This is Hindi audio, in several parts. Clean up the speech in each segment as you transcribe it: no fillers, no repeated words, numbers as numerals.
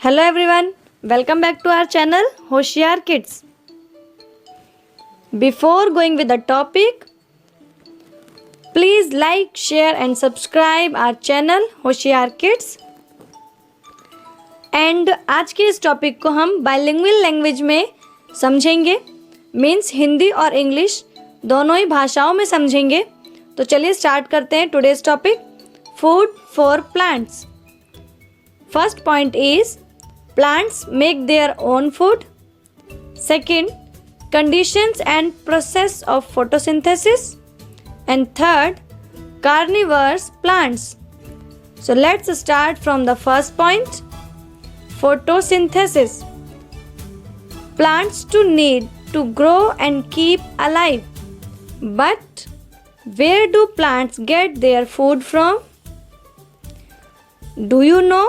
Hello everyone, welcome back to our channel Hoshiar Kids. Before going with the topic, please like, share and subscribe our channel Hoshiar Kids. And आज के इस टॉपिक को हम बाइलिंगुअल लैंग्वेज में समझेंगे, मीन्स हिंदी और इंग्लिश दोनों ही भाषाओं में समझेंगे. तो चलिए स्टार्ट करते हैं today's topic, food for plants. First point is plants make their own food. Second, conditions and process of photosynthesis. And third, carnivorous plants. So let's start from the first point, photosynthesis. Plants need to grow and keep alive. But where do plants get their food from? Do you know?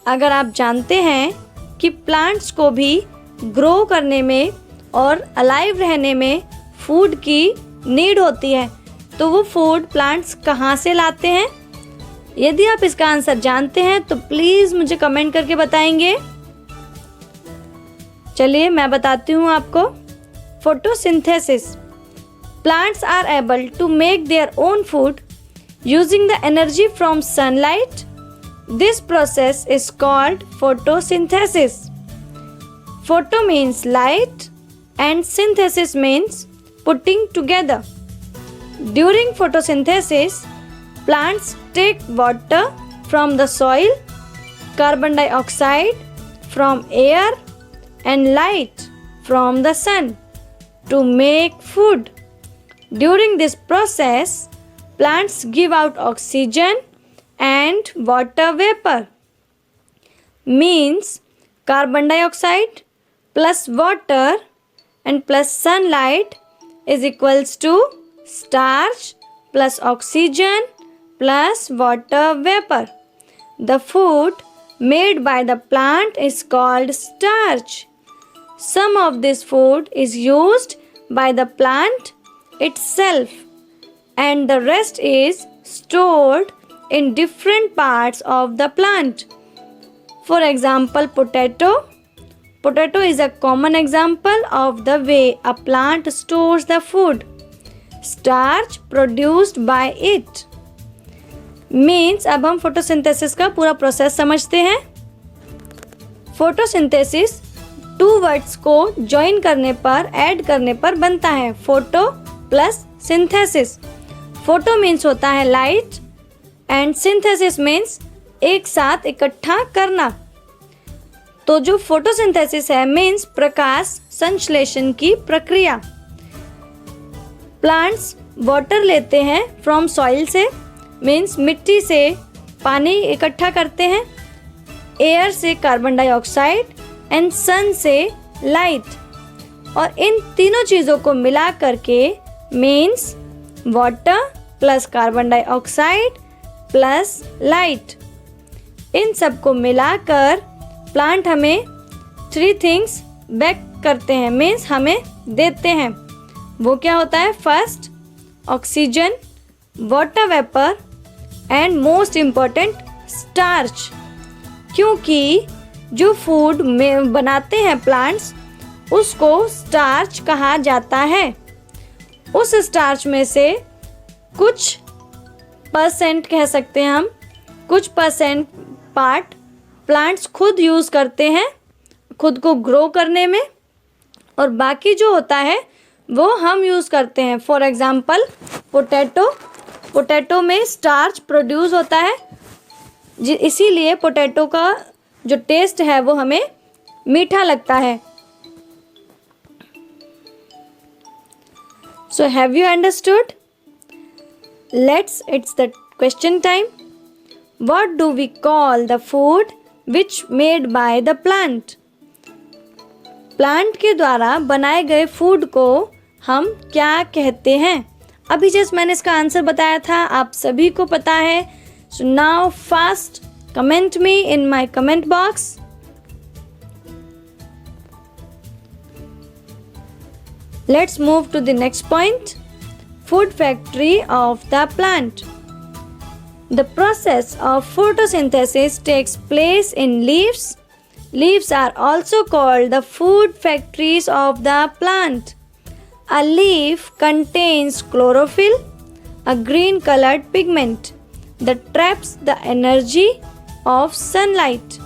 अगर आप जानते हैं कि प्लांट्स को भी ग्रो करने में और अलाइव रहने में फूड की नीड होती है, तो वो फूड प्लांट्स कहाँ से लाते हैं? यदि आप इसका आंसर जानते हैं तो प्लीज़ मुझे कमेंट करके बताएंगे. चलिए मैं बताती हूँ आपको. Photosynthesis. Plants are able to make their own food using the energy from sunlight. This process is called photosynthesis. Photo means light and synthesis means putting together. During photosynthesis, plants take water from the soil, carbon dioxide from air and light from the sun to make food. During this process, plants give out oxygen and water vapor, means carbon dioxide plus water and plus sunlight is equals to starch plus oxygen plus water vapor. The food made by the plant is called starch. Some of this food is used by the plant itself and the rest is stored in different parts of the plant. For example, potato. Potato is a common example of the way a plant stores the food. Starch produced by it. Means अब हम फोटोसिंथेसिस का पूरा प्रोसेस समझते हैं. फोटोसिंथेसिस टू वर्ड्स को ज्वाइन करने पर, ऐड करने पर बनता है photo plus synthesis. Photo means होता है लाइट एंड सिंथेसिस मीन्स एक साथ इकट्ठा करना. तो जो फोटोसिंथेसिस है मीन्स प्रकाश संश्लेषण की प्रक्रिया. प्लांट्स वाटर लेते हैं फ्रॉम सॉइल से, मीन्स मिट्टी से पानी इकट्ठा करते हैं, एयर से कार्बन डाइऑक्साइड एंड सन से लाइट, और इन तीनों चीज़ों को मिला करके means water plus carbon dioxide plus light, इन सबको मिलाकर प्लांट हमें 3 थिंग्स बैक करते हैं, मीन्स हमें देते हैं. वो क्या होता है? First oxygen, water vapour and most important starch. क्योंकि जो फूड में बनाते हैं प्लांट्स उसको स्टार्च कहा जाता है. उस स्टार्च में से कुछ परसेंट कह सकते हैं हम, कुछ परसेंट पार्ट प्लांट्स खुद यूज़ करते हैं खुद को ग्रो करने में, और बाकी जो होता है वो हम यूज़ करते हैं. फॉर एग्ज़ाम्पल पोटैटो में स्टार्च प्रोड्यूस होता है, इसीलिए पोटैटो का जो टेस्ट है वो हमें मीठा लगता है. So have you understood? It's the question time. What do we call the food which made by the plant? Plant के द्वारा बनाए गए फूड को हम क्या कहते हैं? अभी जस्ट मैंने इसका आंसर बताया था, आप सभी को पता है. So now fast comment me in my comment box. Let's move to the next point. Food factory of the plant. The process of photosynthesis takes place in leaves, Leaves are also called the food factories of the plant. A leaf contains chlorophyll, a green colored pigment that traps the energy of sunlight.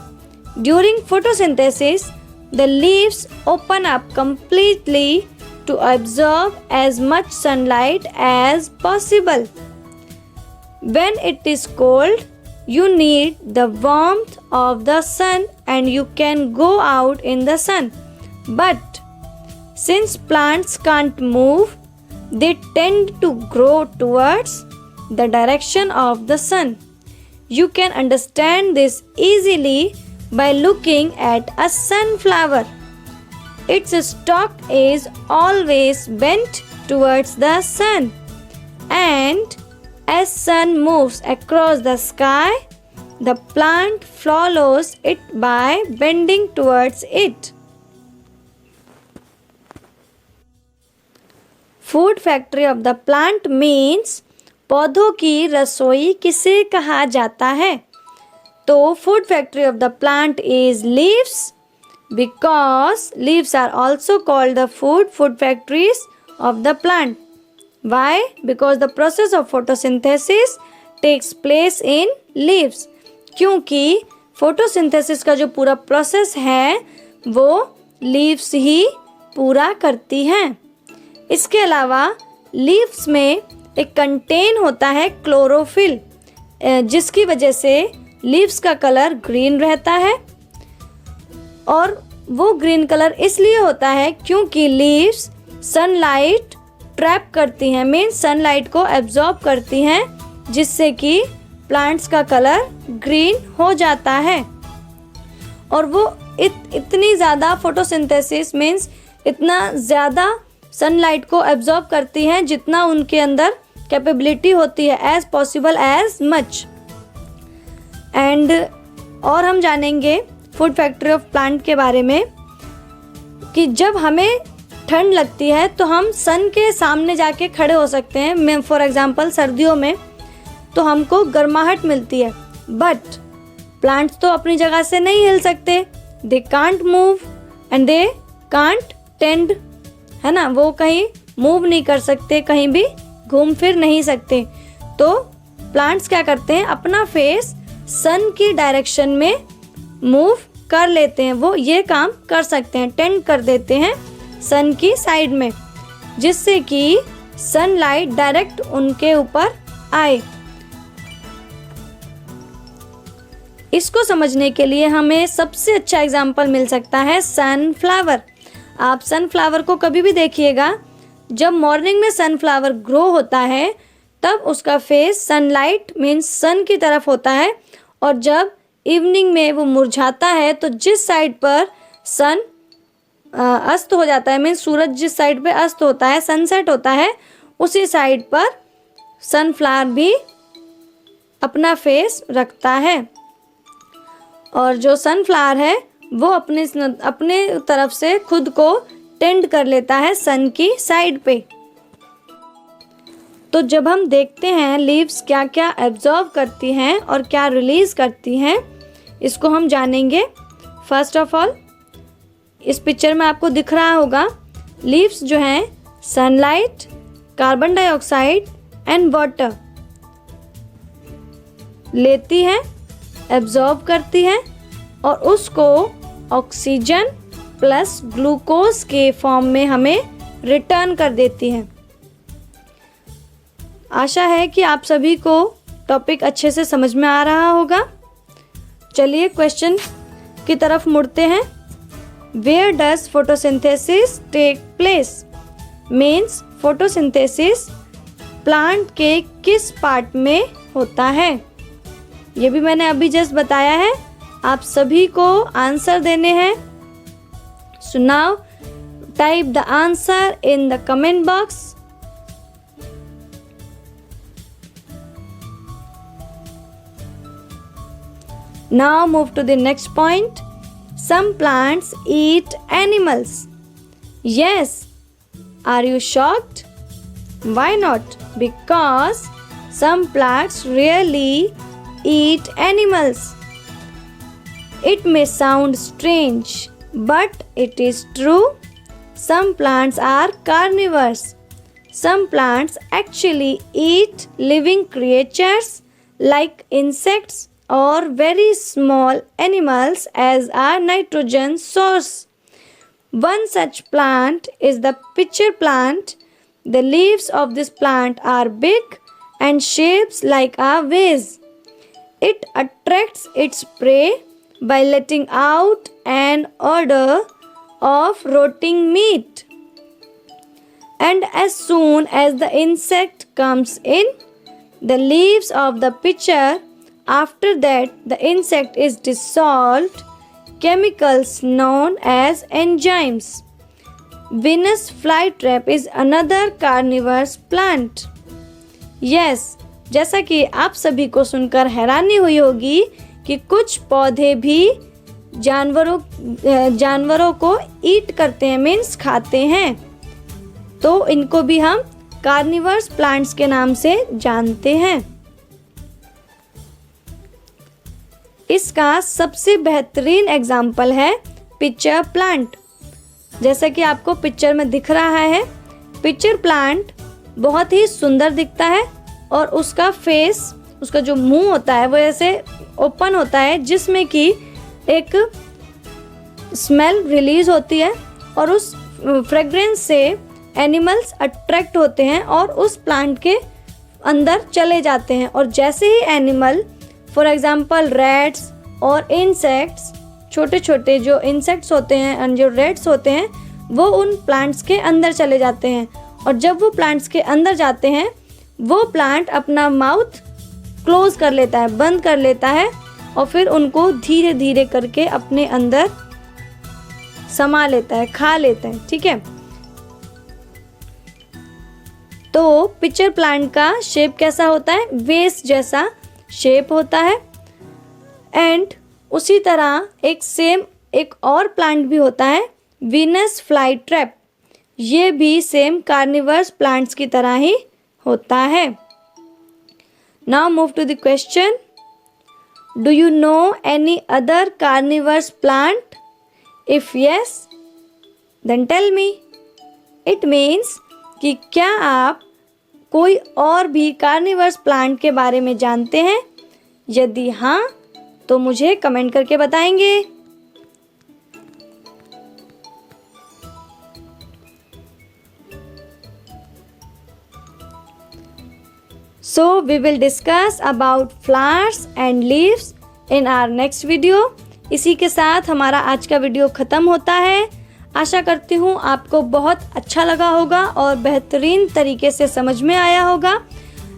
During photosynthesis, the leaves open up completely to absorb as much sunlight as possible. When it is cold, you need the warmth of the sun and you can go out in the sun. But since plants can't move, they tend to grow towards the direction of the sun. You can understand this easily by looking at a sunflower. Its stalk is always bent towards the sun, and as sun moves across the sky, the plant follows it by bending towards it. Food factory of the plant means पौधों की रसोई किसे कहा जाता है? तो food factory of the plant is leaves, because leaves are also called the food factories of the plant. Why? Because the process of photosynthesis takes place in leaves. क्योंकि photosynthesis का जो पूरा process है वो leaves ही पूरा करती हैं. इसके अलावा leaves में एक कंटेन होता है क्लोरोफिल, जिसकी वजह से लीव्स का कलर ग्रीन रहता है. और वो ग्रीन कलर इसलिए होता है क्योंकि लीव्स सनलाइट ट्रैप करती हैं, मीन्स सनलाइट को एब्जॉर्ब करती हैं, जिससे कि प्लांट्स का कलर ग्रीन हो जाता है. और वो इतनी ज़्यादा फोटोसिंथेसिस मीन्स इतना ज़्यादा सनलाइट को एब्जॉर्ब करती हैं जितना उनके अंदर कैपेबिलिटी होती है, as possible as much. And और हम जानेंगे फूड फैक्ट्री ऑफ प्लांट के बारे में कि जब हमें ठंड लगती है तो हम सन के सामने जाके खड़े हो सकते हैं. मैं फॉर एग्जांपल सर्दियों में तो हमको गर्माहट मिलती है, बट प्लांट्स तो अपनी जगह से नहीं हिल सकते. They can't move and they can't tend, है ना. वो कहीं मूव नहीं कर सकते, कहीं भी घूम फिर नहीं सकते. तो प्लांट्स क्या करते हैं, अपना फेस सन की डायरेक्शन में मूव कर लेते हैं. वो ये काम कर सकते हैं, टेंड कर देते हैं सन की साइड में, जिससे कि सनलाइट डायरेक्ट उनके ऊपर आए. इसको समझने के लिए हमें सबसे अच्छा एग्जाम्पल मिल सकता है सनफ्लावर. आप सनफ्लावर को कभी भी देखिएगा, जब मॉर्निंग में सनफ्लावर ग्रो होता है तब उसका फेस सनलाइट मीन्स सन की तरफ होता है, और जब इवनिंग में वो मुरझाता है तो जिस साइड पर सन अस्त हो जाता है, मीन्स सूरज जिस साइड पे अस्त होता है, सनसेट होता है, उसी साइड पर सनफ्लावर भी अपना फेस रखता है. और जो सनफ्लावर है वो अपने तरफ से खुद को टेंड कर लेता है सन की साइड पे. तो जब हम देखते हैं लीव्स क्या क्या एब्जॉर्ब करती हैं और क्या रिलीज़ करती हैं, इसको हम जानेंगे. फर्स्ट ऑफ ऑल, इस पिक्चर में आपको दिख रहा होगा लीव्स जो हैं sunlight, carbon dioxide and water लेती हैं, एब्जॉर्ब करती हैं और उसको ऑक्सीजन प्लस ग्लूकोज के फॉर्म में हमें रिटर्न कर देती हैं. आशा है कि आप सभी को टॉपिक अच्छे से समझ में आ रहा होगा. चलिए क्वेश्चन की तरफ मुड़ते हैं. Where does photosynthesis take place? Means photosynthesis plant के किस पार्ट में होता है? ये भी मैंने अभी जस्ट बताया है. आप सभी को आंसर देने हैं. So now type the answer in the comment box. Now move to the next point. Some plants eat animals. Yes. Are you shocked? Why not? Because some plants really eat animals. It may sound strange, but it is true. Some plants are carnivores. Some plants actually eat living creatures like insects or very small animals as a nitrogen source. One such plant is the pitcher plant. The leaves of this plant are big and shaped like a vase. It attracts its prey by letting out an odor of rotting meat. And as soon as the insect comes in, the leaves of the pitcher, after that the insect is dissolved, chemicals known as enzymes. Venus flytrap is another carnivorous plant. Yes, जैसा कि आप सभी को सुनकर हैरानी हुई होगी कि कुछ पौधे भी जानवरों को ईट करते हैं, मीन्स खाते हैं, तो इनको भी हम कार्निवर्स प्लांट्स के नाम से जानते हैं। इसका सबसे बेहतरीन एग्जाम्पल है पिक्चर प्लांट। जैसा कि आपको पिक्चर में दिख रहा है, पिक्चर प्लांट बहुत ही सुंदर दिखता है और उसका फेस, उसका जो मुंह होता है वो ऐसे ओपन होता है, जिसमें कि एक स्मेल रिलीज होती है और उस फ्रेग्रेंस से एनिमल्स अट्रैक्ट होते हैं और उस प्लांट के अंदर चले जाते हैं। और जैसे ही एनिमल, फॉर एग्जाम्पल रैट्स और इंसेक्ट्स, छोटे छोटे जो इंसेक्ट्स होते हैं, जो रैट्स होते हैं, वो उन प्लांट्स के अंदर चले जाते हैं। और जब वो प्लांट्स के अंदर जाते हैं, वो प्लांट अपना माउथ क्लोज कर लेता है, बंद कर लेता है, और फिर उनको धीरे धीरे करके अपने अंदर समा लेता है, खा लेता है। ठीक है, तो पिक्चर प्लांट का शेप कैसा होता है? वेस जैसा शेप होता है। एंड उसी तरह एक और प्लांट भी होता है, वीनस फ्लाईट्रैप। ये भी सेम कार्निवर्स प्लांट्स की तरह ही होता है। Now move to the question, do you know any other carnivores plant? If yes, then tell me. It means कि क्या आप कोई और भी कार्निवर्स प्लांट के बारे में जानते हैं? यदि हाँ, तो मुझे कमेंट करके बताएंगे। So we will discuss about flowers and leaves in our next video. इसी के साथ हमारा आज का वीडियो ख़त्म होता है। आशा करती हूँ आपको बहुत अच्छा लगा होगा और बेहतरीन तरीके से समझ में आया होगा।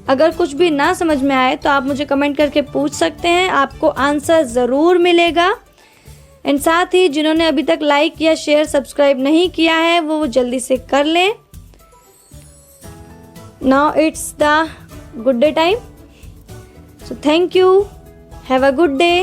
अगर कुछ भी ना समझ में आए तो आप मुझे कमेंट करके पूछ सकते हैं, आपको आंसर ज़रूर मिलेगा। एंड साथ ही जिन्होंने अभी तक लाइक या शेयर सब्सक्राइब नहीं किया है, वो जल्दी से कर लें। Now it's the good day time. So thank you. Have a good day.